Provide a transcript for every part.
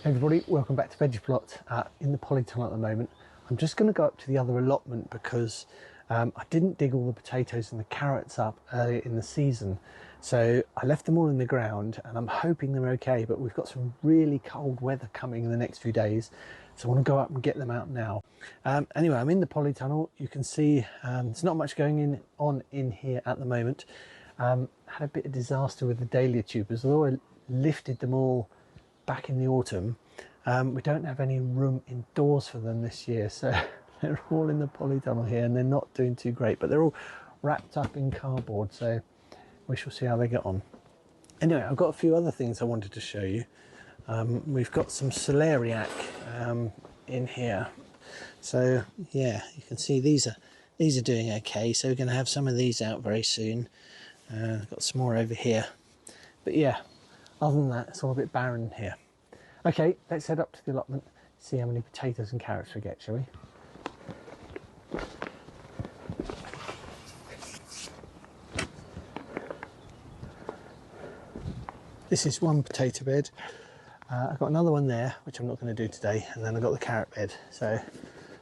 Hey everybody, welcome back to VeggiePlot. In the polytunnel at the moment. I'm just going to go up to the other allotment because I didn't dig all the potatoes and the carrots up earlier in the season. So I left them all in the ground and I'm hoping they're okay, but we've got some really cold weather coming in the next few days. So I want to go up and get them out now. Anyway, I'm in the polytunnel. You can see there's not much going on in here at the moment. Had a bit of disaster with the dahlia tubers, although I lifted them all back in the autumn. We don't have any room indoors for them this year, so they're all in the polytunnel here and they're not doing too great, but they're all wrapped up in cardboard, so we shall see how they get on. Anyway, I've got a few other things I wanted to show you. We've got some celeriac in here, so yeah, you can see these are doing okay, so we're going to have some of these out very soon. Got some more over here, but yeah, other than that, it's all a bit barren here. Okay, let's head up to the allotment, see how many potatoes and carrots we get, shall we? This is one potato bed. I've got another one there, which I'm not going to do today, and then I've got the carrot bed. So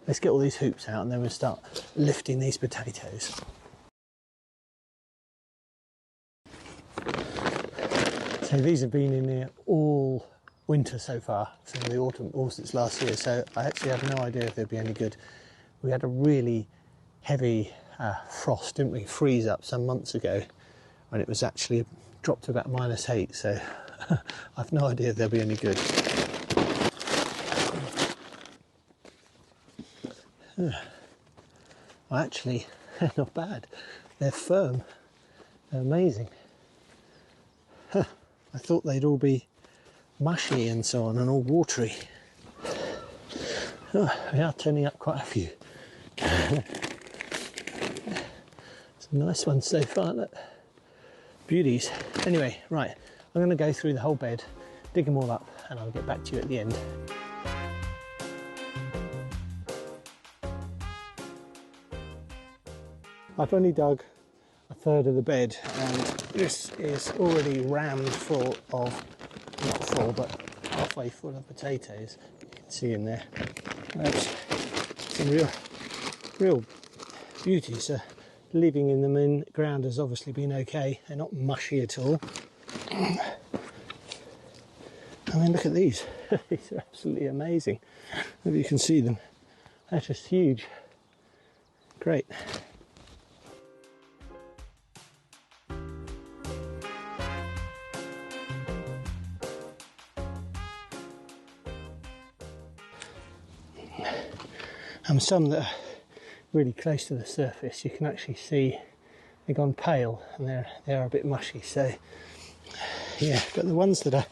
let's get all these hoops out and then we'll start lifting these potatoes. So these have been in here all winter so far, from the autumn, or since last year, so I actually have no idea if they'll be any good. We had a really heavy frost, didn't we, freeze up some months ago, when it was actually dropped to about -8, so I've no idea if they'll be any good. Well, actually, they're not bad. They're firm. They're amazing. I thought they'd all be mushy and so on and all watery. Oh, we are turning up quite a few. Some nice ones so far, look. Beauties. Anyway, right, I'm going to go through the whole bed, dig them all up, and I'll get back to you at the end. I've only dug a third of the bed and this is already rammed full of, not full, but halfway full of potatoes. You can see in there. That's some real beauties. Leaving in them in the ground has obviously been okay. They're not mushy at all. I mean, look at these. These are absolutely amazing. Maybe you can see them. They're just huge. Great. And some that are really close to the surface, you can actually see they've gone pale and they are a bit mushy. So yeah, but the ones that are,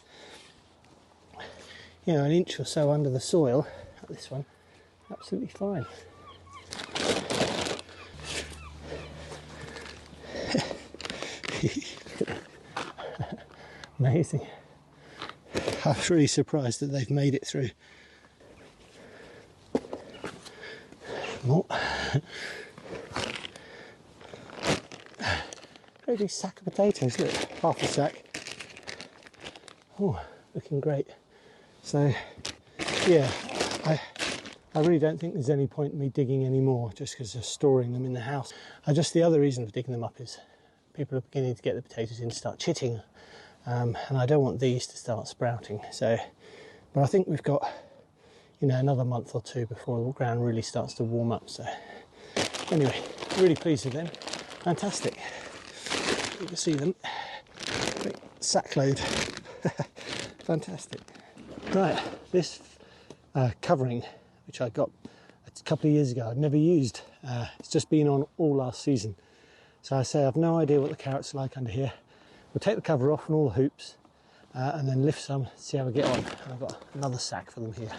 you know, an inch or so under the soil, like this one, absolutely fine. Amazing. I was really surprised that they've made it through. More. Very big sack of potatoes, look, half a sack. Oh, looking great. So yeah, I really don't think there's any point in me digging any more just because of storing them in the house. The other reason for digging them up is people are beginning to get the potatoes in to start chitting, and I don't want these to start sprouting. So, but I think we've got, you know, another month or two before the ground really starts to warm up. So anyway, really pleased with them. Fantastic. You can see them. Great sack load. Fantastic. Right, this covering, which I got a couple of years ago, I'd never used. It's just been on all last season. So I say I've no idea what the carrots are like under here. We'll take the cover off and all the hoops, and then lift some, see how we get on. And I've got another sack for them here.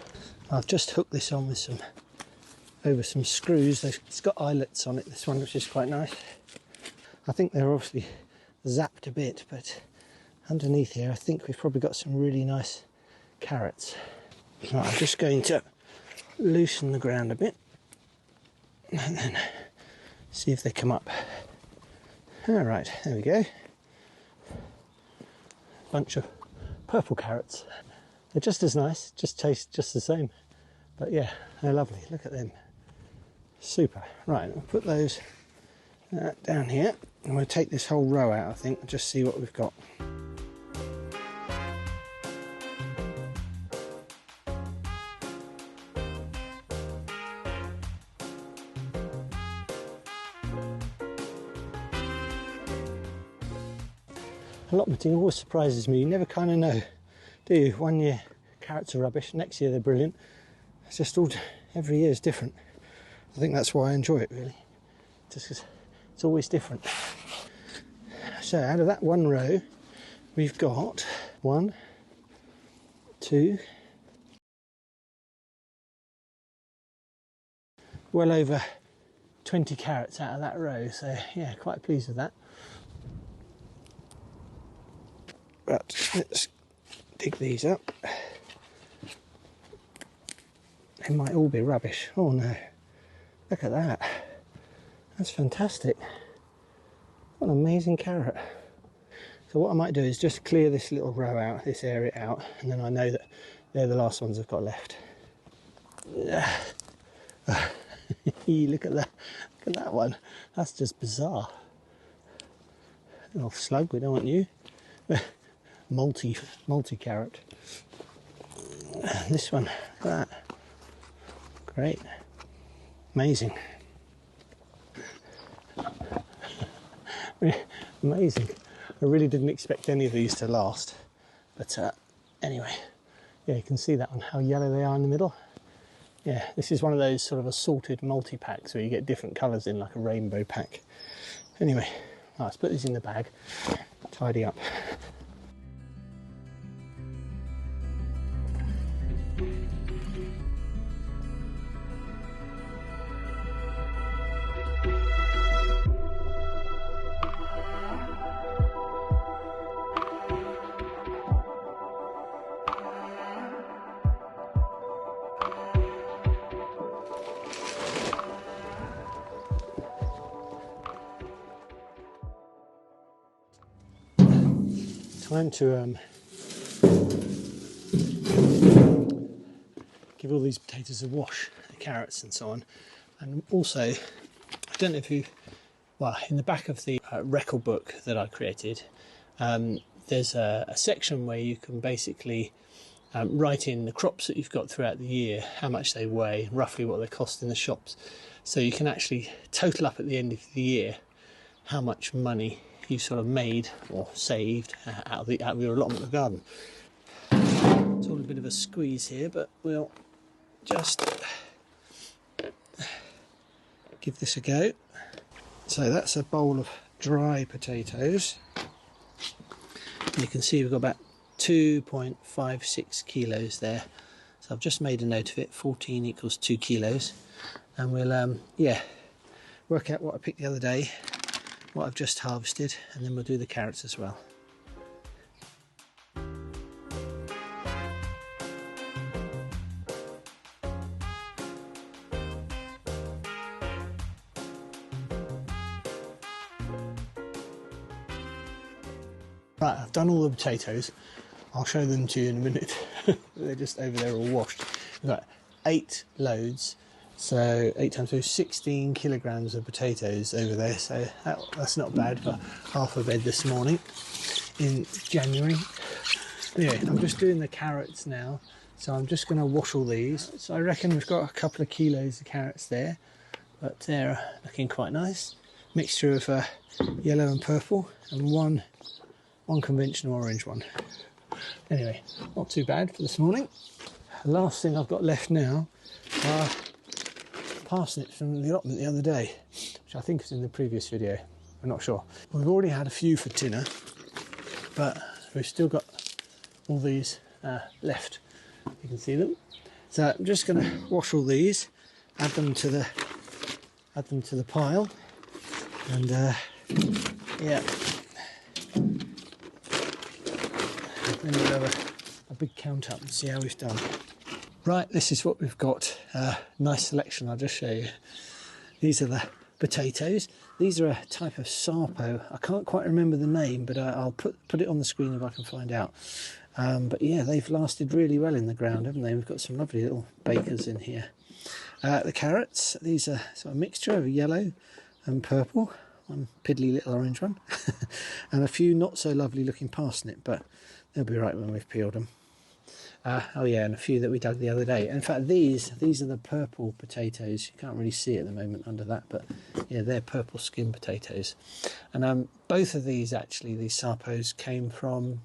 I've just hooked this on with over some screws. It's got eyelets on it, this one, which is quite nice. I think they're obviously zapped a bit, but underneath here I think we've probably got some really nice carrots. Right, I'm just going to loosen the ground a bit and then see if they come up. Alright, there we go. Bunch of purple carrots. They're just as nice, just taste just the same. But yeah, they're lovely. Look at them. Super. Right, I'll put those down here. I'm going to take this whole row out, I think, and just see what we've got. Allotmenting always surprises me. You never kind of know, do you? One year carrots are rubbish, next year they're brilliant. It's just all, every year is different. I think that's why I enjoy it, really. Just 'cause it's always different. So out of that one row, we've got 1, 2, well over 20 carrots out of that row. So yeah, quite pleased with that. But let's dig these up. They might all be rubbish. Oh no, look at that. That's fantastic. What an amazing carrot. So what I might do is just clear this little row out, this area out, and then I know that they're the last ones I've got left. Look at that. Look at that one. That's just bizarre. Little slug, we don't want you. multi carrot. This one, look at that. Great. Amazing. Amazing. I really didn't expect any of these to last. But anyway, yeah, you can see that on how yellow they are in the middle. Yeah, this is one of those sort of assorted multi-packs where you get different colours in, like a rainbow pack. Anyway, let's put these in the bag, tidy up. Time to give all these potatoes a wash, the carrots and so on. And also, I don't know if you, well, in the back of the record book that I created, there's a section where you can basically write in the crops that you've got throughout the year, how much they weigh, roughly what they cost in the shops. So you can actually total up at the end of the year how much money you sort of made or saved out of your allotment of garden. It's all a bit of a squeeze here, but we'll just give this a go. So that's a bowl of dry potatoes. You can see we've got about 2.56 kilos there. So I've just made a note of it. 14 equals 2 kilos, and we'll yeah, work out what I picked the other day, what I've just harvested, and then we'll do the carrots as well. Right, I've done all the potatoes. I'll show them to you in a minute. They're just over there all washed. We've got 8 loads. So 8 times 2, 16 kilograms of potatoes over there. So that's not bad for half a bed this morning in January. Anyway, I'm just doing the carrots now. So I'm just going to wash all these. So I reckon we've got a couple of kilos of carrots there, but they're looking quite nice. Mixture of yellow and purple, and one conventional orange one. Anyway, not too bad for this morning. The last thing I've got left now are parsnips from the allotment the other day, which I think is in the previous video. I'm not sure. We've already had a few for dinner, but we've still got all these left. You can see them. So I'm just going to wash all these, add them to the pile, and yeah. Then we'll have a big count up and see how we've done. Right, this is what we've got. Nice selection, I'll just show you. These are the potatoes. These are a type of Sarpo. I can't quite remember the name, but I'll put it on the screen if I can find out. But yeah, they've lasted really well in the ground, haven't they? We've got some lovely little bakers in here. The carrots, these are sort of a mixture of yellow and purple. One piddly little orange one. And a few not so lovely looking parsnip, but they'll be right when we've peeled them. Oh yeah, and a few that we dug the other day. In fact, these are the purple potatoes. You can't really see it at the moment under that, but yeah, they're purple skin potatoes. And both of these, actually, these Sarpos, came from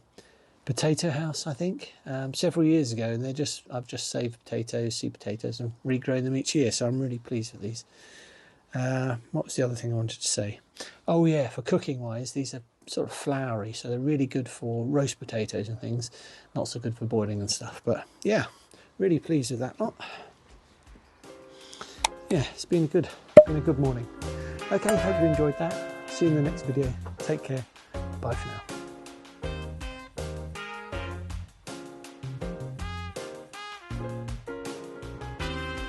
Potato House, I think, several years ago, and I've just saved potatoes, seed potatoes, and regrown them each year, so I'm really pleased with these. What was the other thing I wanted to say? Oh yeah, for cooking wise, these are sort of floury, so they're really good for roast potatoes and things, not so good for boiling and stuff. But yeah, really pleased with that lot. Yeah, it's been a good morning. Okay, hope you enjoyed that. See you in the next video. Take care. Bye for now.